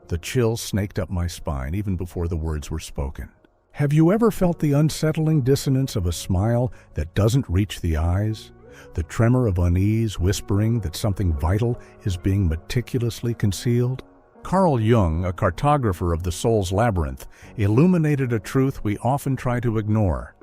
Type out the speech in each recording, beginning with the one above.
The chill snaked up my spine even before the words were spoken. Have you ever felt the unsettling dissonance of a smile that doesn't reach the eyes? The tremor of unease whispering that something vital is being meticulously concealed? Carl Jung, a cartographer of the soul's labyrinth, illuminated a truth we often try to ignore: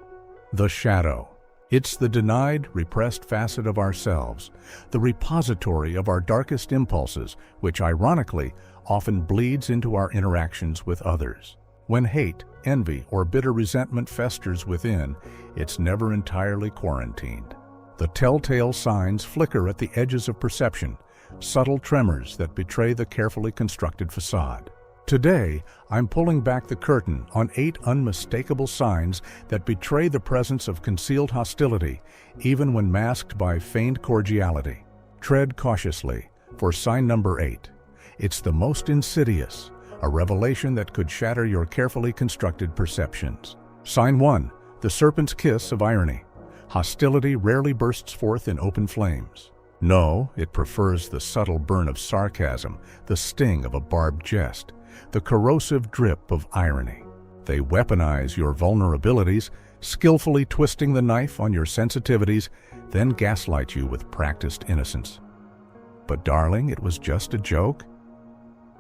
the shadow. It's the denied, repressed facet of ourselves, the repository of our darkest impulses, which ironically often bleeds into our interactions with others. When hate, envy, or bitter resentment festers within, it's never entirely quarantined. The telltale signs flicker at the edges of perception, subtle tremors that betray the carefully constructed facade. Today, I'm pulling back the curtain on 8 unmistakable signs that betray the presence of concealed hostility, even when masked by feigned cordiality. Tread cautiously, for sign number 8. It's the most insidious, a revelation that could shatter your carefully constructed perceptions. Sign 1, the serpent's kiss of irony. Hostility rarely bursts forth in open flames. No, it prefers the subtle burn of sarcasm, the sting of a barbed jest, the corrosive drip of irony. They weaponize your vulnerabilities, skillfully twisting the knife on your sensitivities, then gaslight you with practiced innocence. But darling, it was just a joke.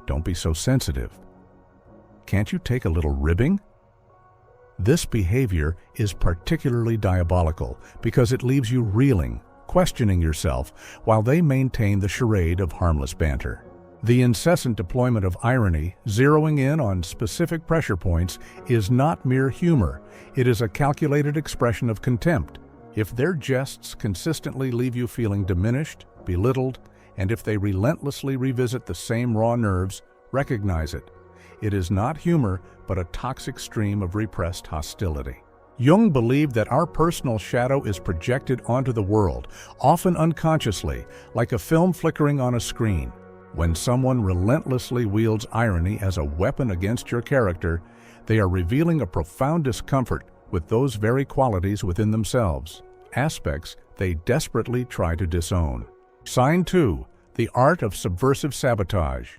Don't be so sensitive. Can't you take a little ribbing? This behavior is particularly diabolical because it leaves you reeling, questioning yourself, while they maintain the charade of harmless banter. The incessant deployment of irony, zeroing in on specific pressure points, is not mere humor. It is a calculated expression of contempt. If their jests consistently leave you feeling diminished, belittled, and if they relentlessly revisit the same raw nerves, recognize it. It is not humor, but a toxic stream of repressed hostility. Jung believed that our personal shadow is projected onto the world, often unconsciously, like a film flickering on a screen. When someone relentlessly wields irony as a weapon against your character, they are revealing a profound discomfort with those very qualities within themselves, aspects they desperately try to disown. Sign 2, the art of subversive sabotage.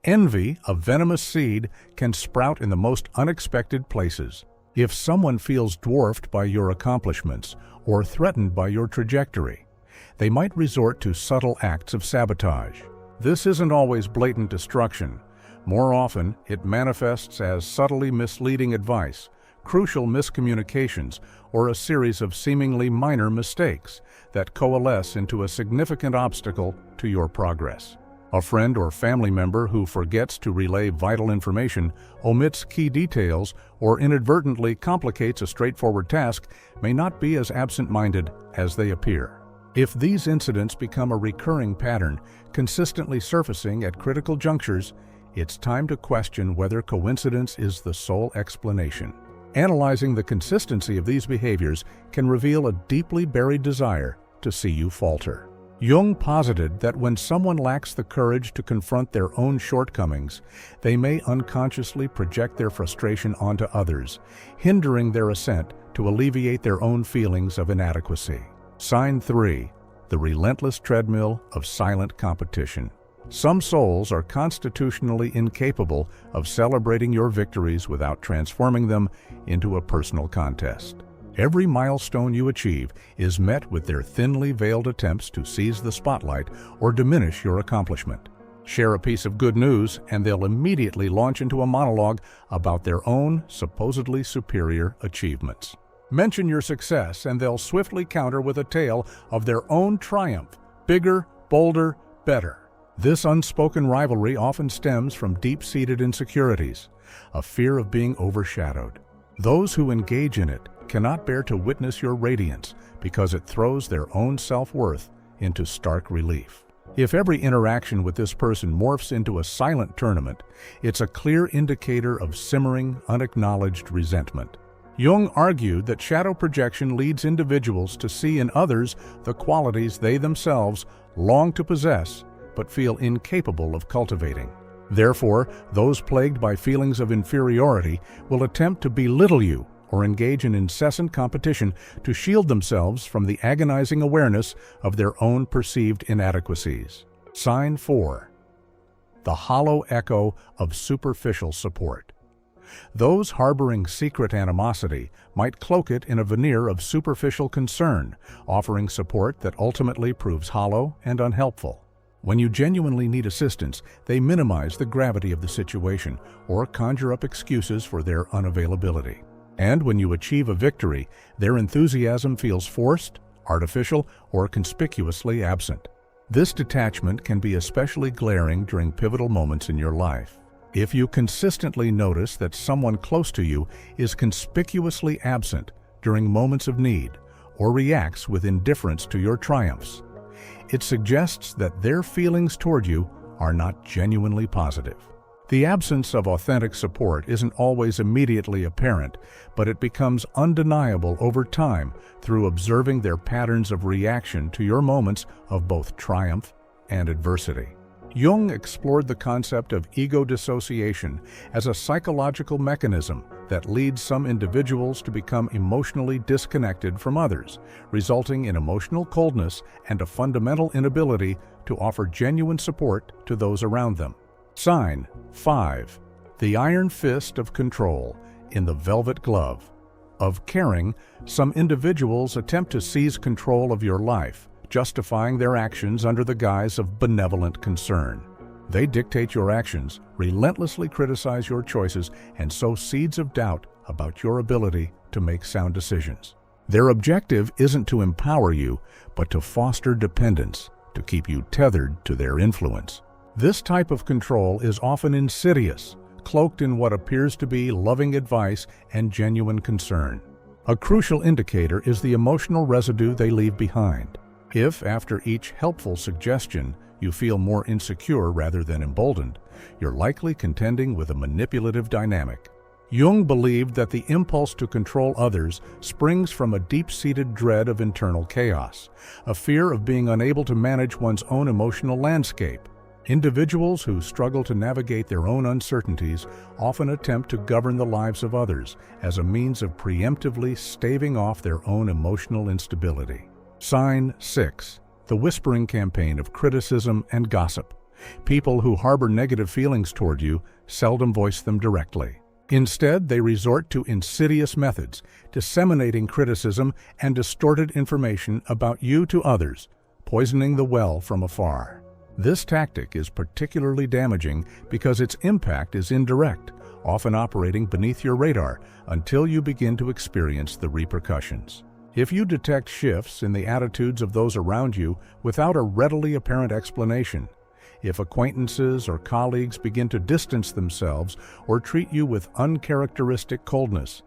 Envy, a venomous seed, can sprout in the most unexpected places. If someone feels dwarfed by your accomplishments or threatened by your trajectory, they might resort to subtle acts of sabotage. This isn't always blatant destruction. More often, it manifests as subtly misleading advice, crucial miscommunications, or a series of seemingly minor mistakes that coalesce into a significant obstacle to your progress. A friend or family member who forgets to relay vital information, omits key details, or inadvertently complicates a straightforward task may not be as absent-minded as they appear. If these incidents become a recurring pattern, consistently surfacing at critical junctures, it's time to question whether coincidence is the sole explanation. Analyzing the consistency of these behaviors can reveal a deeply buried desire to see you falter. Jung posited that when someone lacks the courage to confront their own shortcomings, they may unconsciously project their frustration onto others, hindering their ascent to alleviate their own feelings of inadequacy. Sign 3, the relentless treadmill of silent competition. Some souls are constitutionally incapable of celebrating your victories without transforming them into a personal contest. Every milestone you achieve is met with their thinly veiled attempts to seize the spotlight or diminish your accomplishment. Share a piece of good news, and they'll immediately launch into a monologue about their own supposedly superior achievements. Mention your success, and they'll swiftly counter with a tale of their own triumph, bigger, bolder, better. This unspoken rivalry often stems from deep-seated insecurities, a fear of being overshadowed. Those who engage in it cannot bear to witness your radiance because it throws their own self-worth into stark relief. If every interaction with this person morphs into a silent tournament, it's a clear indicator of simmering, unacknowledged resentment. Jung argued that shadow projection leads individuals to see in others the qualities they themselves long to possess but feel incapable of cultivating. Therefore, those plagued by feelings of inferiority will attempt to belittle you or engage in incessant competition to shield themselves from the agonizing awareness of their own perceived inadequacies. Sign 4, the hollow echo of superficial support. Those harboring secret animosity might cloak it in a veneer of superficial concern, offering support that ultimately proves hollow and unhelpful. When you genuinely need assistance, they minimize the gravity of the situation or conjure up excuses for their unavailability. And when you achieve a victory, their enthusiasm feels forced, artificial, or conspicuously absent. This detachment can be especially glaring during pivotal moments in your life. If you consistently notice that someone close to you is conspicuously absent during moments of need or reacts with indifference to your triumphs, it suggests that their feelings toward you are not genuinely positive. The absence of authentic support isn't always immediately apparent, but it becomes undeniable over time through observing their patterns of reaction to your moments of both triumph and adversity. Jung explored the concept of ego dissociation as a psychological mechanism that leads some individuals to become emotionally disconnected from others, resulting in emotional coldness and a fundamental inability to offer genuine support to those around them. Sign 5. The iron fist of control in the velvet glove of caring. Some individuals attempt to seize control of your life, justifying their actions under the guise of benevolent concern. They dictate your actions, relentlessly criticize your choices, and sow seeds of doubt about your ability to make sound decisions. Their objective isn't to empower you, but to foster dependence, to keep you tethered to their influence. This type of control is often insidious, cloaked in what appears to be loving advice and genuine concern. A crucial indicator is the emotional residue they leave behind. If, after each helpful suggestion, you feel more insecure rather than emboldened, you're likely contending with a manipulative dynamic. Jung believed that the impulse to control others springs from a deep-seated dread of internal chaos, a fear of being unable to manage one's own emotional landscape. Individuals who struggle to navigate their own uncertainties often attempt to govern the lives of others as a means of preemptively staving off their own emotional instability. Sign 6. The whispering campaign of criticism and gossip. People who harbor negative feelings toward you seldom voice them directly. Instead, they resort to insidious methods, disseminating criticism and distorted information about you to others, poisoning the well from afar. This tactic is particularly damaging because its impact is indirect, often operating beneath your radar until you begin to experience the repercussions. If you detect shifts in the attitudes of those around you without a readily apparent explanation, if acquaintances or colleagues begin to distance themselves or treat you with uncharacteristic coldness,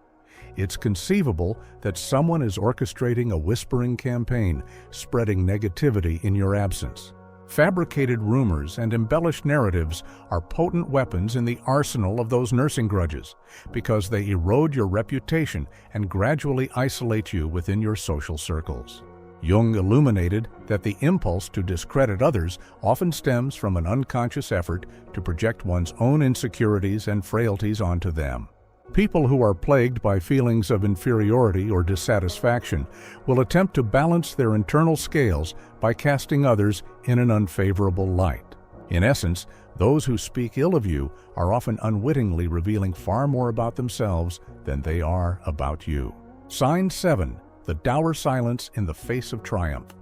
it's conceivable that someone is orchestrating a whispering campaign, spreading negativity in your absence. Fabricated rumors and embellished narratives are potent weapons in the arsenal of those nursing grudges because they erode your reputation and gradually isolate you within your social circles. Jung illuminated that the impulse to discredit others often stems from an unconscious effort to project one's own insecurities and frailties onto them. People who are plagued by feelings of inferiority or dissatisfaction will attempt to balance their internal scales by casting others in an unfavorable light. In essence, those who speak ill of you are often unwittingly revealing far more about themselves than they are about you. Sign 7. The dour silence in the face of triumph.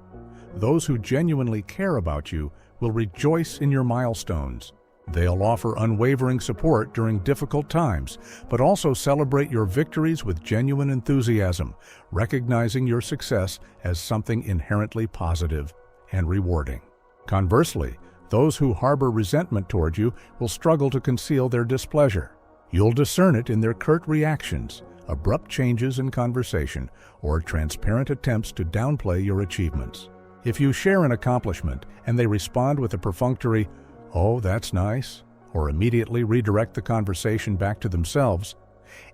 Those who genuinely care about you will rejoice in your milestones. They'll offer unwavering support during difficult times, but also celebrate your victories with genuine enthusiasm, recognizing your success as something inherently positive and rewarding. Conversely, those who harbor resentment toward you will struggle to conceal their displeasure. You'll discern it in their curt reactions, abrupt changes in conversation, or transparent attempts to downplay your achievements. If you share an accomplishment and they respond with a perfunctory, "Oh, that's nice," or immediately redirect the conversation back to themselves,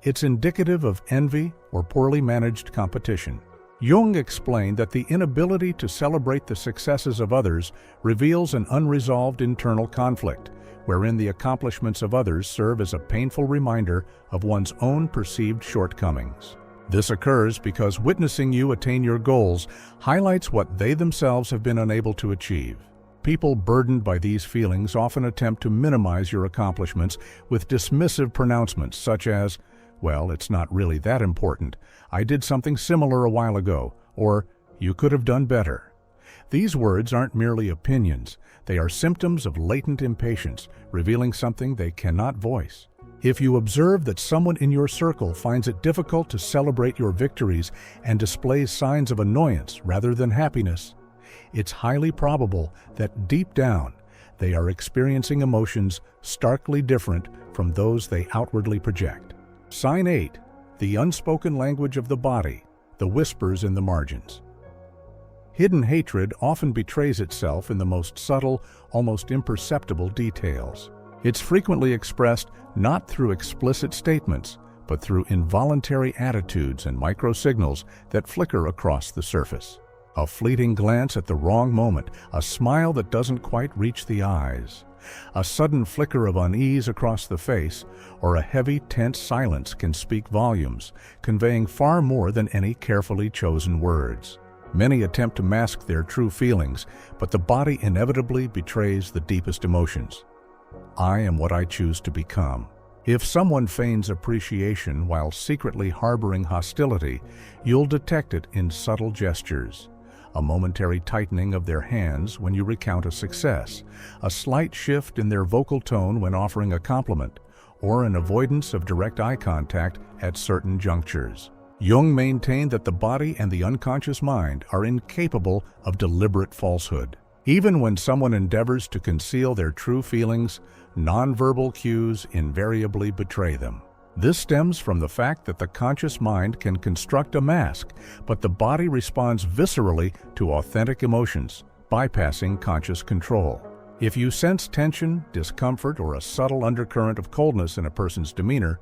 it's indicative of envy or poorly managed competition. Jung explained that the inability to celebrate the successes of others reveals an unresolved internal conflict, wherein the accomplishments of others serve as a painful reminder of one's own perceived shortcomings. This occurs because witnessing you attain your goals highlights what they themselves have been unable to achieve. People burdened by these feelings often attempt to minimize your accomplishments with dismissive pronouncements such as, "Well, it's not really that important. I did something similar a while ago," or "You could have done better." These words aren't merely opinions. They are symptoms of latent impatience, revealing something they cannot voice. If you observe that someone in your circle finds it difficult to celebrate your victories and displays signs of annoyance rather than happiness, it's highly probable that deep down they are experiencing emotions starkly different from those they outwardly project. Sign 8. The unspoken language of the body, the whispers in the margins. Hidden hatred often betrays itself in the most subtle, almost imperceptible details. It's frequently expressed not through explicit statements, but through involuntary attitudes and microsignals that flicker across the surface. A fleeting glance at the wrong moment, a smile that doesn't quite reach the eyes, a sudden flicker of unease across the face, or a heavy, tense silence can speak volumes, conveying far more than any carefully chosen words. Many attempt to mask their true feelings, but the body inevitably betrays the deepest emotions. I am what I choose to become. If someone feigns appreciation while secretly harboring hostility, you'll detect it in subtle gestures. A momentary tightening of their hands when you recount a success, a slight shift in their vocal tone when offering a compliment, or an avoidance of direct eye contact at certain junctures. Jung maintained that the body and the unconscious mind are incapable of deliberate falsehood. Even when someone endeavors to conceal their true feelings, nonverbal cues invariably betray them. This stems from the fact that the conscious mind can construct a mask, but the body responds viscerally to authentic emotions, bypassing conscious control. If you sense tension, discomfort, or a subtle undercurrent of coldness in a person's demeanor,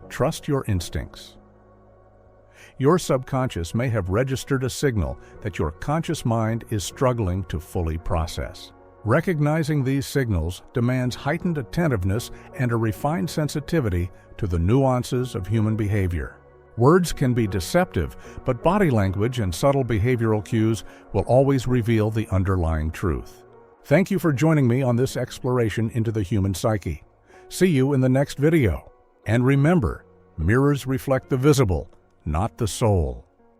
trust your instincts. Your subconscious may have registered a signal that your conscious mind is struggling to fully process. Recognizing these signals demands heightened attentiveness and a refined sensitivity to the nuances of human behavior. Words can be deceptive, but body language and subtle behavioral cues will always reveal the underlying truth. Thank you for joining me on this exploration into the human psyche. See you in the next video. And remember, mirrors reflect the visible, not the soul.